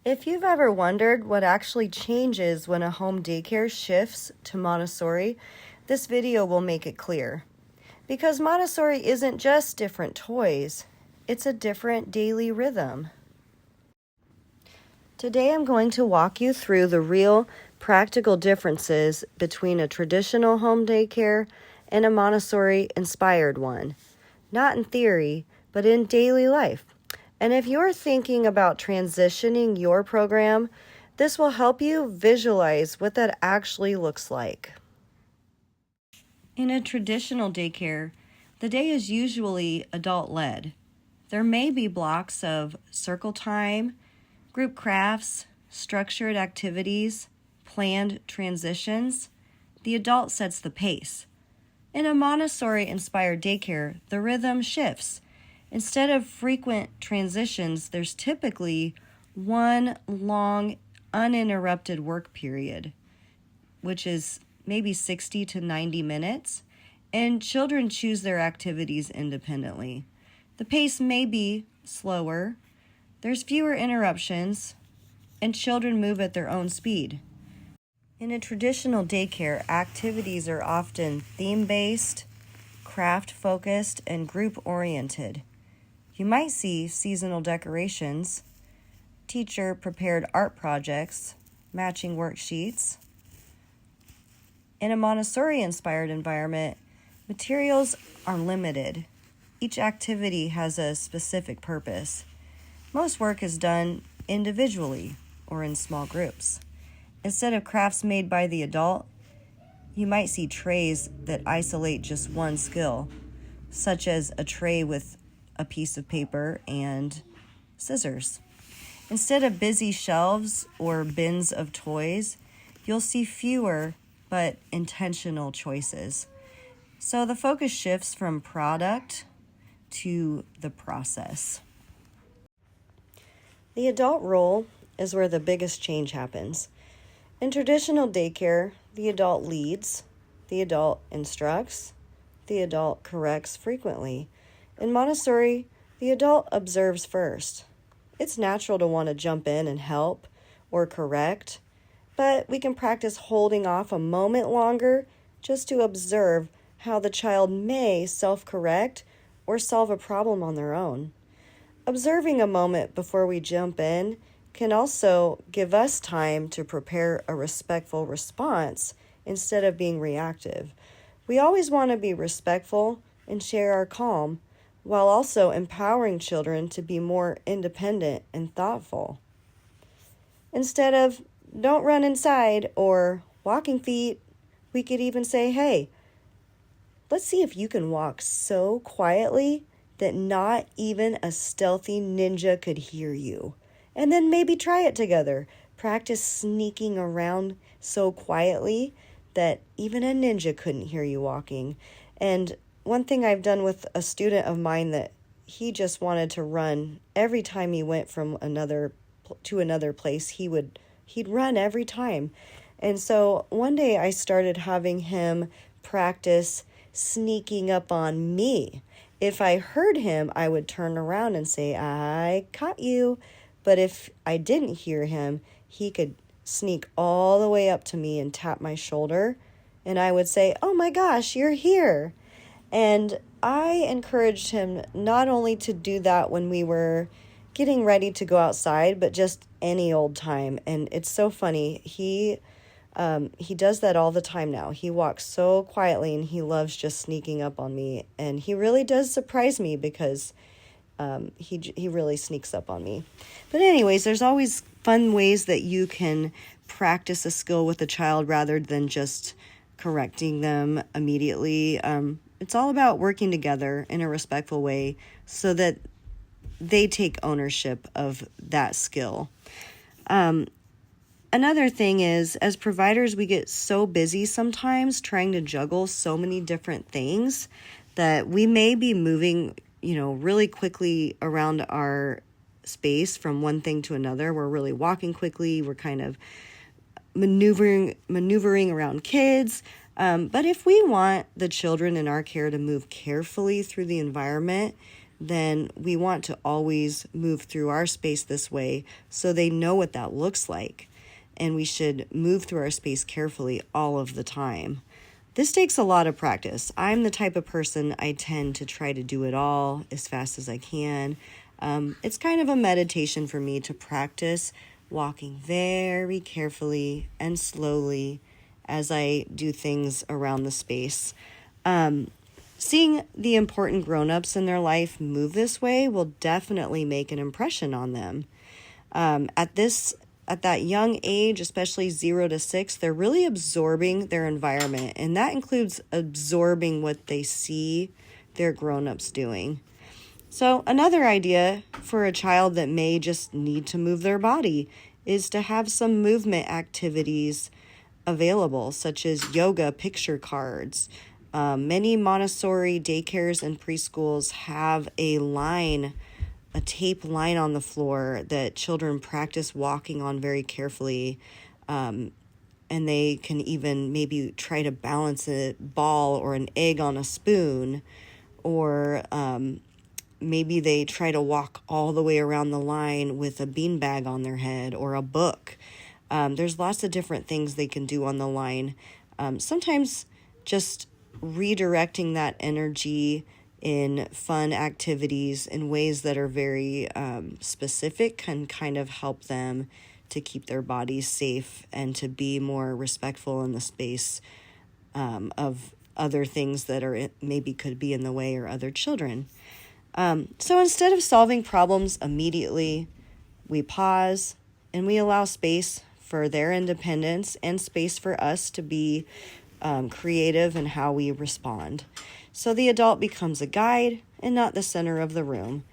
If you've ever wondered what actually changes when a home daycare shifts to Montessori, this video will make it clear. Because Montessori isn't just different toys, it's a different daily rhythm. Today I'm going to walk you through the real practical differences between a traditional home daycare and a Montessori-inspired one. Not in theory, but in daily life. And if you're thinking about transitioning your program, this will help you visualize what that actually looks like. In a traditional daycare, the day is usually adult-led. There may be blocks of circle time, group crafts, structured activities, planned transitions. The adult sets the pace. In a Montessori-inspired daycare, the rhythm shifts. Instead of frequent transitions, there's typically one long, uninterrupted work period, which is maybe 60 to 90 minutes, and children choose their activities independently. The pace may be slower, there's fewer interruptions, and children move at their own speed. In a traditional daycare, activities are often theme-based, craft-focused, and group-oriented. You might see seasonal decorations, teacher-prepared art projects, matching worksheets. In a Montessori-inspired environment, materials are limited. Each activity has a specific purpose. Most work is done individually or in small groups. Instead of crafts made by the adult, you might see trays that isolate just one skill, such as a tray with a piece of paper and scissors. Instead of busy shelves or bins of toys, you'll see fewer but intentional choices. So the focus shifts from product to the process. The adult role is where the biggest change happens. In traditional daycare, the adult leads, the adult instructs, the adult corrects frequently. In Montessori, the adult observes first. It's natural to want to jump in and help or correct, but we can practice holding off a moment longer just to observe how the child may self-correct or solve a problem on their own. Observing a moment before we jump in can also give us time to prepare a respectful response instead of being reactive. We always want to be respectful and share our calm, while also empowering children to be more independent and thoughtful. Instead of "don't run inside" or "walking feet," we could even say, "Hey, let's see if you can walk so quietly that not even a stealthy ninja could hear you." And then maybe try it together. Practice sneaking around so quietly that even a ninja couldn't hear you walking. And one thing I've done with a student of mine that he just wanted to run every time he went from another place, he'd run every time. And so one day I started having him practice sneaking up on me. If I heard him, I would turn around and say, "I caught you." But if I didn't hear him, he could sneak all the way up to me and tap my shoulder. And I would say, "Oh my gosh, you're here." And I encouraged him not only to do that when we were getting ready to go outside, but just any old time. And it's so funny. He does that all the time now. He walks so quietly and he loves just sneaking up on me. And he really does surprise me because he really sneaks up on me. But anyways, there's always fun ways that you can practice a skill with a child rather than just correcting them immediately. It's all about working together in a respectful way so that they take ownership of that skill. Another thing is, as providers, we get so busy sometimes trying to juggle so many different things that we may be moving, really quickly around our space from one thing to another. We're really walking quickly. We're kind of maneuvering around kids. But if we want the children in our care to move carefully through the environment, then we want to always move through our space this way so they know what that looks like. And we should move through our space carefully all of the time. This takes a lot of practice. I'm the type of person I tend to try to do it all as fast as I can. It's kind of a meditation for me to practice walking very carefully and slowly as I do things around the space. Seeing the important grown-ups in their life move this way will definitely make an impression on them. At that young age, especially 0 to 6, they're really absorbing their environment, and that includes absorbing what they see their grown-ups doing. So another idea for a child that may just need to move their body is to have some movement activities available, such as yoga picture cards. Many Montessori daycares and preschools have a tape line on the floor that children practice walking on very carefully. And they can even maybe try to balance a ball or an egg on a spoon, or maybe they try to walk all the way around the line with a beanbag on their head or a book. There's lots of different things they can do on the line. Sometimes just redirecting that energy in fun activities in ways that are very specific can kind of help them to keep their bodies safe and to be more respectful in the space of other things that are maybe could be in the way, or other children. So instead of solving problems immediately, we pause and we allow space for their independence and space for us to be creative in how we respond. So the adult becomes a guide and not the center of the room,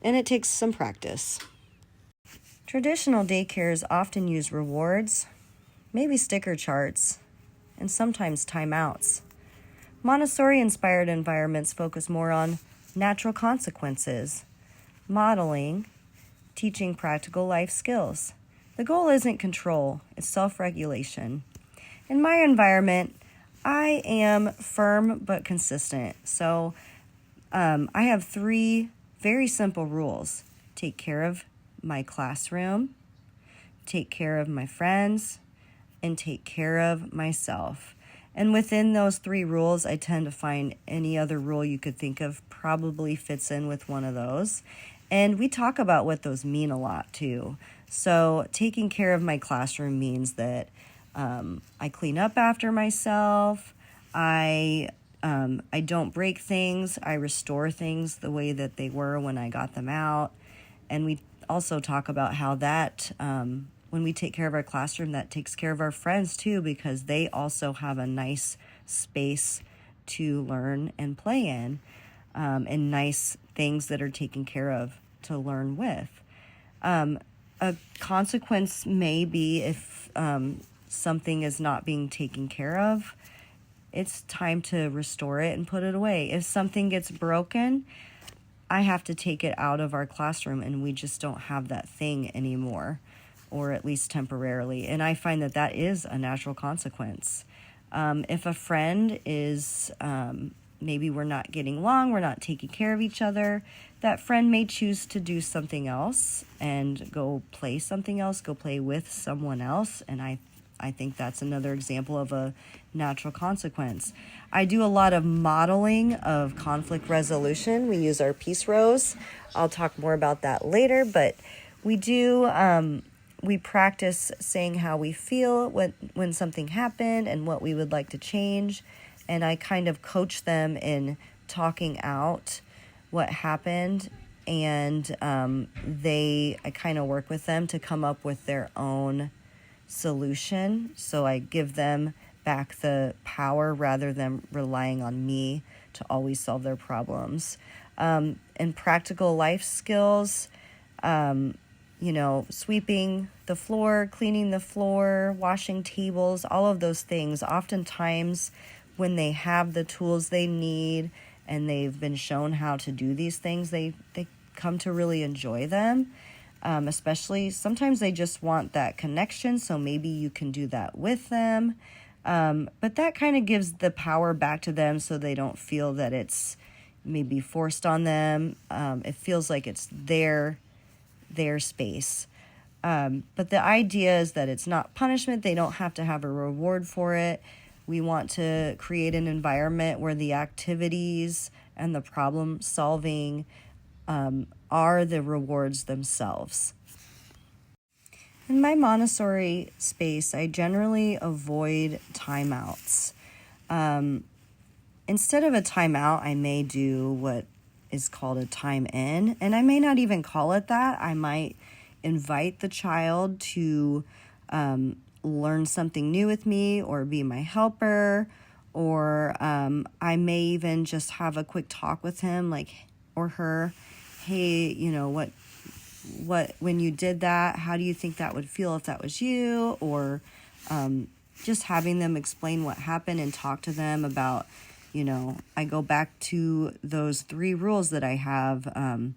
and it takes some practice. Traditional daycares often use rewards, maybe sticker charts, and sometimes timeouts. Montessori-inspired environments focus more on natural consequences, modeling, teaching practical life skills. The goal isn't control, it's self-regulation. In my environment, I am firm but consistent. So I have 3 very simple rules. Take care of my classroom, take care of my friends, and take care of myself. And within those 3 rules, I tend to find any other rule you could think of probably fits in with one of those. And we talk about what those mean a lot too. So taking care of my classroom means that I clean up after myself. I don't break things. I restore things the way that they were when I got them out. And we also talk about how that when we take care of our classroom, that takes care of our friends too, because they also have a nice space to learn and play in, and nice things that are taken care of to learn with. A consequence may be if something is not being taken care of, it's time to restore it and put it away. If something gets broken, I have to take it out of our classroom, and we just don't have that thing anymore, or at least temporarily. And I find that that is a natural consequence. If a friend is, maybe we're not getting along, we're not taking care of each other, that friend may choose to do something else and go play something else, go play with someone else. And I think that's another example of a natural consequence. I do a lot of modeling of conflict resolution. We use our peace rose. I'll talk more about that later, but we practice saying how we feel when something happened and what we would like to change. And I kind of coach them in talking out what happened, and I kind of work with them to come up with their own solution. So I give them back the power rather than relying on me to always solve their problems. And practical life skills, sweeping the floor, cleaning the floor, washing tables, all of those things. Oftentimes when they have the tools they need and they've been shown how to do these things, they come to really enjoy them. Especially sometimes they just want that connection, so maybe you can do that with them. But that kind of gives the power back to them so they don't feel that it's, maybe forced on them. It feels like it's their space. But the idea is that it's not punishment. They don't have to have a reward for it. We want to create an environment where the activities and the problem solving are the rewards themselves. In my Montessori space, I generally avoid timeouts. Instead of a timeout, I may do what is called a time in, and I may not even call it that. I might invite the child to learn something new with me or be my helper, or I may even just have a quick talk with him, like, or her. Hey, what when you did that, how do you think that would feel if that was you? Or just having them explain what happened and talk to them about, I go back to those 3 rules that I have, I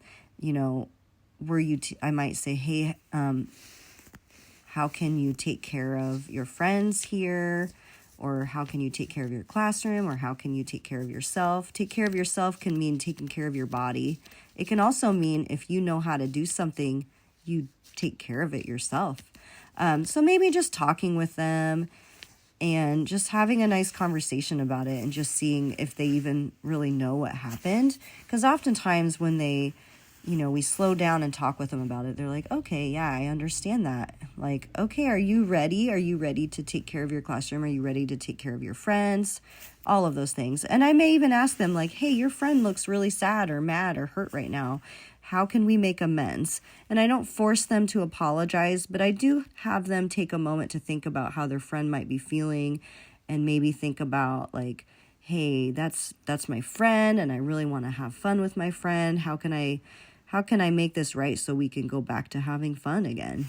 might say, hey, how can you take care of your friends here? Or how can you take care of your classroom? Or how can you take care of yourself? Take care of yourself can mean taking care of your body. It can also mean if you know how to do something, you take care of it yourself. So maybe just talking with them and just having a nice conversation about it and just seeing if they even really know what happened. Because oftentimes when they, we slow down and talk with them about it, they're like, okay, yeah, I understand that. Like, okay, are you ready? Are you ready to take care of your classroom? Are you ready to take care of your friends? All of those things. And I may even ask them, like, hey, your friend looks really sad or mad or hurt right now. How can we make amends? And I don't force them to apologize, but I do have them take a moment to think about how their friend might be feeling and maybe think about, like, hey, that's my friend and I really want to have fun with my friend. How can I make this right so we can go back to having fun again?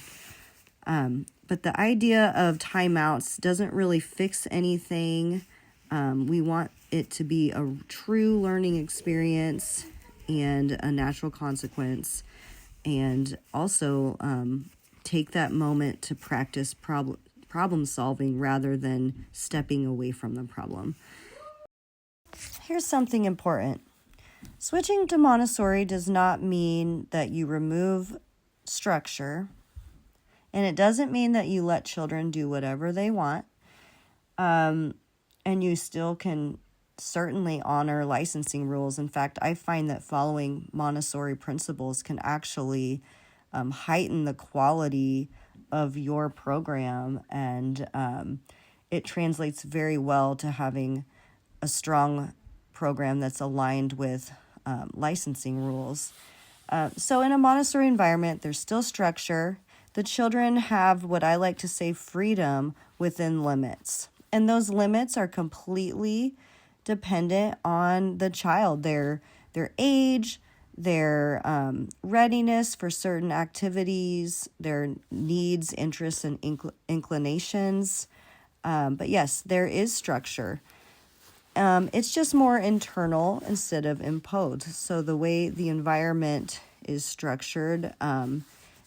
But the idea of timeouts doesn't really fix anything. We want it to be a true learning experience and a natural consequence, and also take that moment to practice problem solving rather than stepping away from the problem. Here's something important. Switching to Montessori does not mean that you remove structure, and it doesn't mean that you let children do whatever they want, and you still can certainly honor licensing rules. In fact, I find that following Montessori principles can actually heighten the quality of your program, and it translates very well to having a strong program that's aligned with licensing rules. So in a Montessori environment, there's still structure. The children have what I like to say freedom within limits. And those limits are completely dependent on the child, their age, their readiness for certain activities, their needs, interests, and inclinations. But yes, there is structure. It's just more internal instead of imposed. So the way the environment is structured,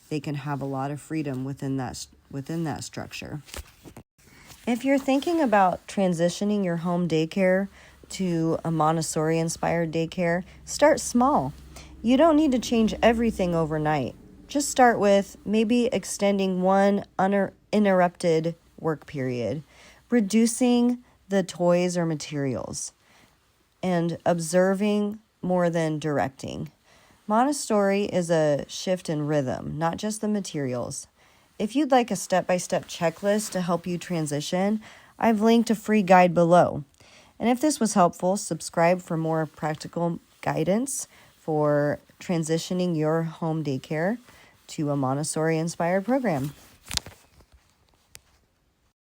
they can have a lot of freedom within that structure. If you're thinking about transitioning your home daycare to a Montessori-inspired daycare, start small. You don't need to change everything overnight. Just start with maybe extending one uninterrupted work period, reducing the toys or materials, and observing more than directing. Montessori is a shift in rhythm, not just the materials. If you'd like a step-by-step checklist to help you transition, I've linked a free guide below. And if this was helpful, subscribe for more practical guidance for transitioning your home daycare to a Montessori-inspired program.